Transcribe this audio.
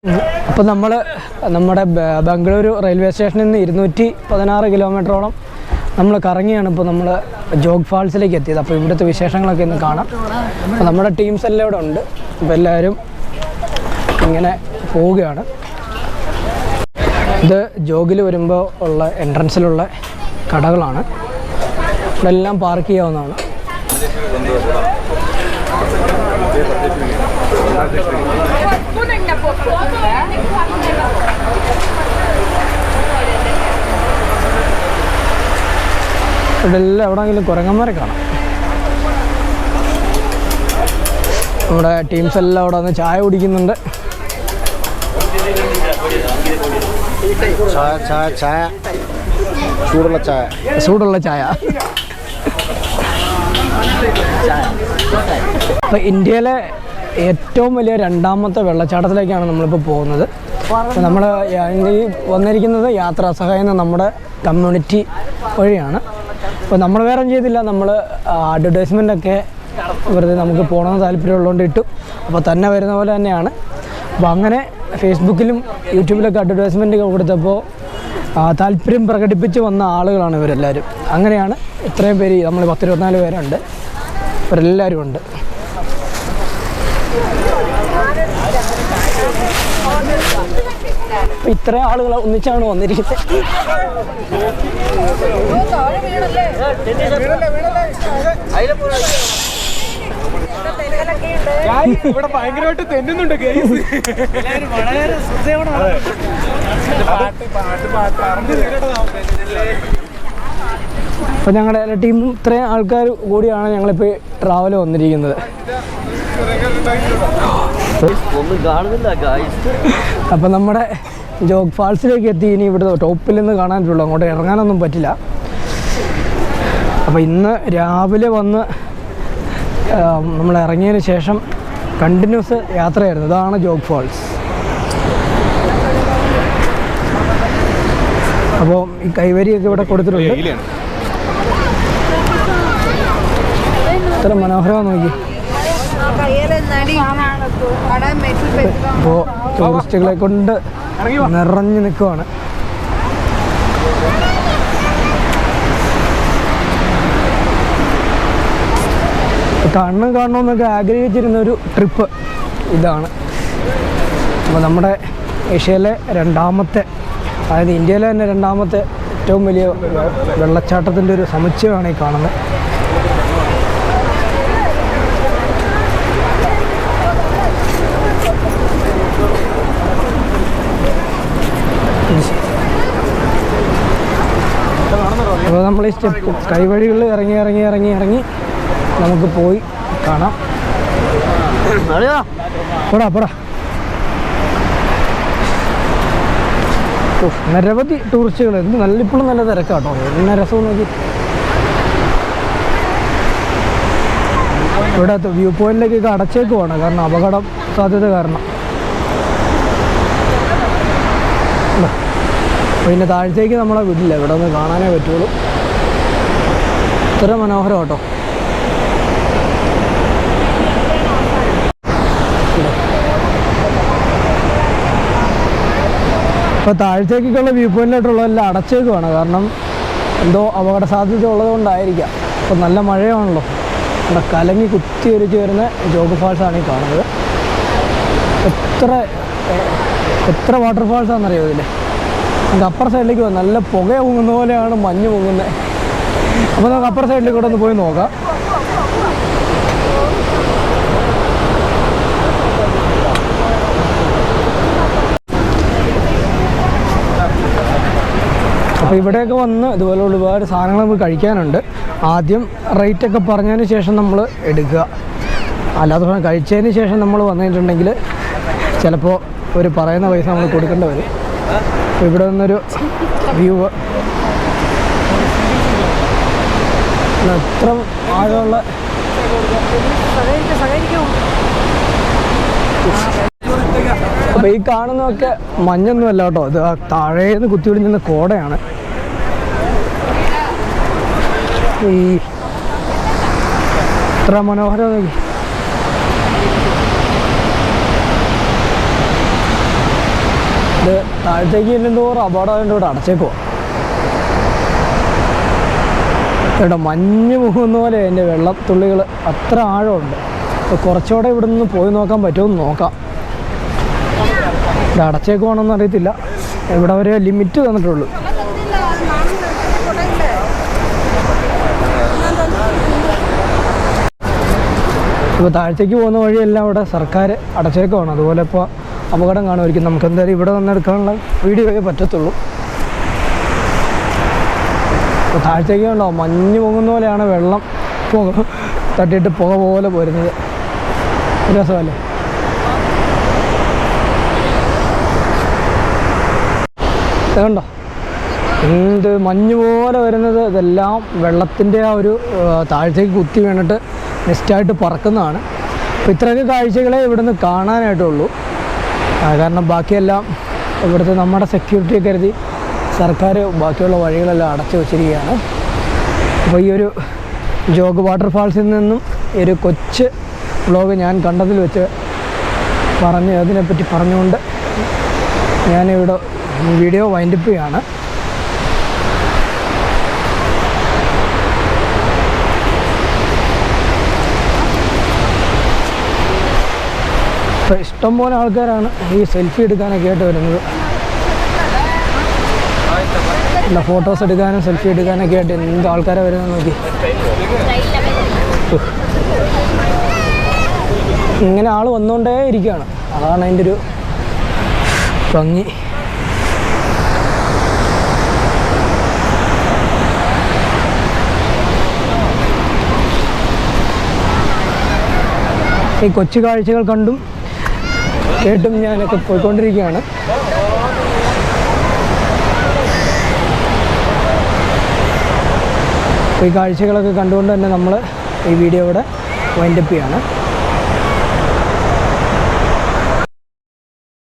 അപ്പോൾ നമ്മുടെ ബംഗളൂരു റെയിൽവേ സ്റ്റേഷനിൽ നിന്ന് 216 കിലോമീറ്ററോളം നമ്മൾ കറങ്ങിയാണ് ഇപ്പോൾ നമ്മൾ ജോഗ് ഫാൾസിലേക്ക് എത്തിയത്. അപ്പോൾ ഇവിടുത്തെ വിശേഷങ്ങളൊക്കെ ഇന്ന് കാണാം. അപ്പോൾ നമ്മുടെ ടീംസ് എല്ലാം ഇവിടെ ഉണ്ട്. അപ്പോൾ എല്ലാവരും ഇങ്ങനെ പോവുകയാണ്. ഇത് ജോഗിൽ വരുമ്പോൾ ഉള്ള എൻട്രൻസിലുള്ള കടകളാണ്. ഇവിടെ എല്ലാം പാർക്ക് ചെയ്യാവുന്നതാണ്. ഇവിടെ എല്ലാം എവിടെയെങ്കിലും കുരങ്ങന്മാരെ കാണാം. നമ്മുടെ ടീംസ് എല്ലാം അവിടെ വന്ന് ചായ കുടിക്കുന്നുണ്ട്. ചൂടുള്ള ചായ. അപ്പോൾ ഇന്ത്യയിലെ ഏറ്റവും വലിയ രണ്ടാമത്തെ വെള്ളച്ചാട്ടത്തിലേക്കാണ് നമ്മളിപ്പോൾ പോകുന്നത്. നമ്മൾ ഈ വന്നിരിക്കുന്നത് യാത്രാ സഹായം എന്ന നമ്മുടെ കമ്മ്യൂണിറ്റി വഴിയാണ്. അപ്പോൾ നമ്മൾ വേറെ ചെയ്തില്ല, നമ്മൾ അഡ്വർടൈസ്മെൻ്റൊക്കെ വെറുതെ നമുക്ക് പോകണമെന്ന് താല്പര്യമുള്ളതുകൊണ്ട് ഇട്ടു. അപ്പോൾ തന്നെ വരുന്ന പോലെ തന്നെയാണ്. അപ്പോൾ അങ്ങനെ ഫേസ്ബുക്കിലും യൂട്യൂബിലൊക്കെ അഡ്വർടൈസ്മെൻറ്റ് കൊടുത്തപ്പോൾ താല്പര്യം പ്രകടിപ്പിച്ച് വന്ന ആളുകളാണ് ഇവരെല്ലാവരും. അങ്ങനെയാണ് ഇത്രയും പേര്, നമ്മൾ 10-24 പേരുണ്ട്. ഇവരെല്ലാവരും ഉണ്ട്. ഇത്രയും ആളുകൾ ഒന്നിച്ചാണ് വന്നിരിക്കുന്നത്. ഇവിടെ ഭയങ്കരമായിട്ട് തെന്നുന്നുണ്ട്. അപ്പോൾ ഞങ്ങളുടെ ടീം ഇത്രയും ആൾക്കാർ കൂടിയാണ് ഞങ്ങളിപ്പോൾ ട്രാവൽ വന്നിരിക്കുന്നത്. അപ്പം നമ്മുടെ ജോഗ് ഫാൾസിലേക്ക് എത്തി. ഇനി ഇവിടെ ടോപ്പിൽ നിന്ന് കാണാൻ പറ്റുള്ളൂ, അങ്ങോട്ട് ഇറങ്ങാനൊന്നും പറ്റില്ല. അപ്പോൾ ഇന്ന് രാവിലെ വന്ന് നമ്മൾ ഇറങ്ങിയതിന് ശേഷം കണ്ടിന്യൂസ് യാത്രയായിരുന്നു. ഇതാണ് ജോഗ് ഫാൾസ്. അപ്പോൾ ഈ കൈവരിയൊക്കെ ഇവിടെ കൊടുത്തിട്ടുണ്ട്. എത്ര മനോഹരമാണ് നോക്കി. അപ്പോൾ ടൂറിസ്റ്റുകളെ കൊണ്ട് നിറഞ്ഞു നിൽക്കുവാണ്. കാണണമെന്നൊക്കെ ആഗ്രഹിച്ചിരുന്നൊരു ട്രിപ്പ് ഇതാണ്. അപ്പോൾ നമ്മുടെ ഏഷ്യയിലെ രണ്ടാമത്തെ, അതായത് ഇന്ത്യയിലെ തന്നെ രണ്ടാമത്തെ ഏറ്റവും വലിയ വെള്ളച്ചാട്ടത്തിൻ്റെ ഒരു സമുച്ചയമാണ് ഈ കാണുന്നത്. അപ്പോൾ നമ്മൾ ഈ സ്റ്റെപ്പ് കൈവഴികളിൽ ഇറങ്ങി നമുക്ക് പോയി കാണാം. പോടാ. നിരവധി ടൂറിസ്റ്റുകൾ. ഇപ്പോഴും നല്ല തിരക്കാട്ടോ. എന്നെ രസം നോക്കി. ഇവിടെ വ്യൂ പോയിന്റിലേക്കൊക്കെ അടച്ചേക്കുവാണ്, കാരണം അപകടം സാധ്യത കാരണം. പിന്നെ താഴത്തേക്ക് നമ്മളെ വിടില്ല, ഇവിടെ ഒന്ന് കാണാനേ പറ്റുള്ളൂ. ഇത്ര മനോഹരം കേട്ടോ. ഇപ്പോൾ താഴത്തേക്കുള്ള വ്യൂ പോയിന്റിലോട്ടുള്ളതെല്ലാം അടച്ചേക്കുവാണ്, കാരണം എന്തോ അപകട സാധ്യത ഉള്ളതുകൊണ്ടായിരിക്കാം. അപ്പോൾ നല്ല മഴയാണല്ലോ. ഇവിടെ കലങ്ങി കുത്തി ഒലിച്ച് വരുന്ന ജോഗ് ഫാൾസാണ് ഈ കാണുന്നത്. എത്ര വാട്ടർഫാൾസാണെന്നറിയോ ഇതിൽ. നമുക്ക് അപ്പർ സൈഡിലേക്ക് പോകാം. നല്ല പുക പൊങ്ങുന്ന പോലെയാണ് മഞ്ഞ് പൊങ്ങുന്നത്. അപ്പോൾ നമുക്ക് അപ്പർ സൈഡിലേക്ക് കൂടെ ഒന്ന് പോയി നോക്കാം. അപ്പോൾ ഇവിടെയൊക്കെ വന്ന് ഇതുപോലെ ഒരുപാട് സാധനങ്ങൾ നമുക്ക് കഴിക്കാനുണ്ട്. ആദ്യം റേറ്റൊക്കെ പറഞ്ഞതിന് ശേഷം നമ്മൾ എടുക്കുക. അല്ലാതെ കഴിച്ചതിന് ശേഷം നമ്മൾ വന്നിട്ടുണ്ടെങ്കിൽ ചിലപ്പോൾ ഒരു പറയുന്ന പൈസ നമ്മൾ കൊടുക്കേണ്ടി വരും. അപ്പോൾ ഇവിടെ നിന്നൊരു വ്യൂ എത്ര ആഴമുള്ള. അപ്പോൾ ഈ കാണുന്നതൊക്കെ മഞ്ഞൊന്നുമല്ല കേട്ടോ, ഇത് താഴേന്ന് കുത്തിയൊടിഞ്ഞ കോടയാണ്. ഈ എത്ര മനോഹരം. ഇത് താഴത്തേക്ക് ചെല്ലുന്തോറും അപകടമായതുകൊണ്ട് ഇവിടെ അടച്ചേക്കുവാ. കേട്ടോ, മഞ്ഞ് മുഖുന്ന പോലെ എൻ്റെ വെള്ളത്തുള്ളികൾ അത്ര ആഴമുണ്ട്. അപ്പോൾ കുറച്ചുകൂടെ ഇവിടെ നിന്ന് പോയി നോക്കാൻ പറ്റുമെന്ന് നോക്കാം. ഇത് അടച്ചേക്കുവാണെന്ന് അറിയത്തില്ല. ഇവിടെ ഒരു ലിമിറ്റ് തന്നിട്ടുള്ളൂ. ഇപ്പോൾ താഴത്തേക്ക് പോകുന്ന വഴിയെല്ലാം ഇവിടെ സർക്കാർ അടച്ചേക്കുവാണ്. അതുപോലെ ഇപ്പോൾ അപകടം കാണുമായിരിക്കും. നമുക്ക് എന്തായാലും ഇവിടെ വന്നെടുക്കാനുള്ള വീഡിയോയെ പറ്റത്തുള്ളൂ. ഇപ്പോൾ താഴത്തേക്ക് ഉണ്ടോ മഞ്ഞ് പൊങ്ങുന്ന പോലെയാണ് വെള്ളം തട്ടിയിട്ട് പുക പോലെ പോരുന്നത്. ഒരു രസമല്ലേ? ഇതുണ്ടോ എന്ത് മഞ്ഞ് പോലെ വരുന്നത്. ഇതെല്ലാം വെള്ളത്തിൻ്റെ ആ ഒരു താഴത്തേക്ക് കുത്തി വീണിട്ട് നെസ്റ്റായിട്ട് പറക്കുന്നതാണ്. അപ്പോൾ ഇത്രയൊക്കെ കാഴ്ചകളെ ഇവിടുന്ന് കാണാനായിട്ടുള്ളൂ. കാരണം ബാക്കിയെല്ലാം ഇവിടുത്തെ നമ്മുടെ സെക്യൂരിറ്റിയെ കരുതി സർക്കാർ ബാക്കിയുള്ള വഴികളെല്ലാം അടച്ചു വച്ചിരിക്കുകയാണ്. അപ്പോൾ ഈ ഒരു ജോഗ് വാട്ടർഫാൾസിൽ നിന്നും ഈ ഒരു കൊച്ച് വ്ളോഗ് ഞാൻ കണ്ടതിൽ വെച്ച് അതിനെപ്പറ്റി പറഞ്ഞുകൊണ്ട് ഞാനിവിടെ വീഡിയോ വൈൻഡപ്പ് ചെയ്യാണ്. ഇപ്പോൾ ഇഷ്ടംപോലെ ആൾക്കാരാണ് ഈ സെൽഫി എടുക്കാനൊക്കെ ആയിട്ട് വരുന്നത്. അല്ല, ഫോട്ടോസ് എടുക്കാനും സെൽഫി എടുക്കാനൊക്കെ ആയിട്ട് എന്ത് ആൾക്കാരാണ് വരുന്നത് നോക്കി. ഇങ്ങനെ ആൾ വന്നുകൊണ്ടേ ഇരിക്കുകയാണ്. അതാണ് അതിൻ്റെ ഒരു ഭംഗി. ഈ കൊച്ചു കാഴ്ചകൾ കണ്ടും കേട്ടും ഞാനൊക്കെ പോയിക്കൊണ്ടിരിക്കുകയാണ്. ഈ കാഴ്ചകളൊക്കെ കണ്ടുകൊണ്ട് തന്നെ നമ്മൾ ഈ വീഡിയോ ഇവിടെ വൈൻഡപ്പ് ചെയ്യാണ്.